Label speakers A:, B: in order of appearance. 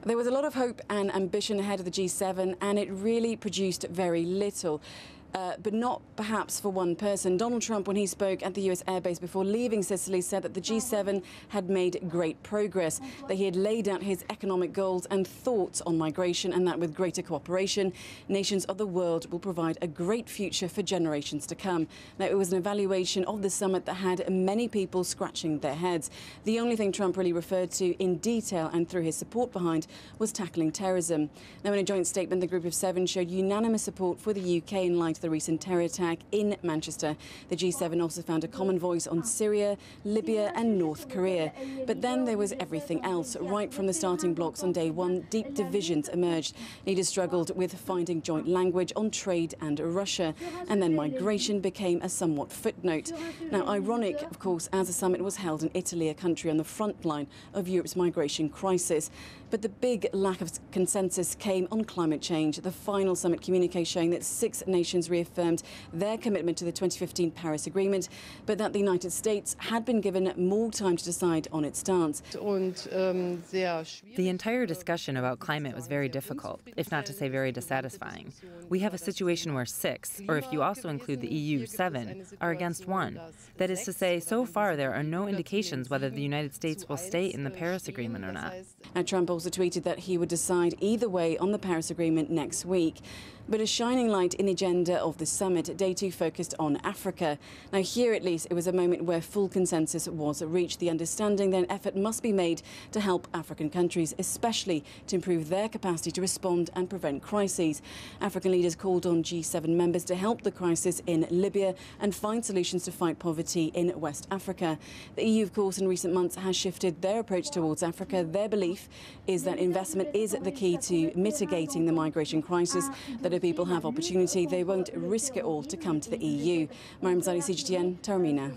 A: There was a lot of hope and ambition ahead of the G7, and it really produced very little. But not perhaps for one person. Donald Trump, when he spoke at the US airbase before leaving Sicily, said that the G7 had made great progress, that he had laid out his economic goals and thoughts on migration, and that with greater cooperation, nations of the world will provide a great future for generations to come. Now, it was an evaluation of the summit that had many people scratching their heads. The only thing Trump really referred to in detail and threw his support behind was tackling terrorism. Now, in a joint statement, the Group of Seven showed unanimous support for the UK in light of the recent terror attack in Manchester. The G7 also found a common voice on Syria, Libya and North Korea. But then there was everything else. Right from the starting blocks on day one, deep divisions emerged. Leaders struggled with finding joint language on trade and Russia. And then migration became a somewhat footnote. Now, ironic, of course, as the summit was held in Italy, a country on the front line of Europe's migration crisis. But the big lack of consensus came on climate change. The final summit communique showing that 6 nations reaffirmed their commitment to the 2015 Paris Agreement, but that the United States had been given more time to decide on its stance.
B: The entire discussion about climate was very difficult, if not to say very dissatisfying. We have a situation where 6, or if you also include the EU, 7, are against 1. That is to say, so far there are no indications whether the United States will stay in the Paris Agreement or not.
A: Now, Trump also tweeted that he would decide either way on the Paris Agreement next week. But a shining light in the agenda of the summit, day 2 focused on Africa. Now, here at least, it was a moment where full consensus was reached. The understanding that an effort must be made to help African countries, especially to improve their capacity to respond and prevent crises. African leaders called on G7 members to help the crisis in Libya and find solutions to fight poverty in West Africa. The EU, of course, in recent months has shifted their approach towards Africa. Their belief is that investment is the key to mitigating the migration crisis, that if people have opportunity, they won't risk it all to come to the EU. Mariam Zaidi, CGTN, Taormina.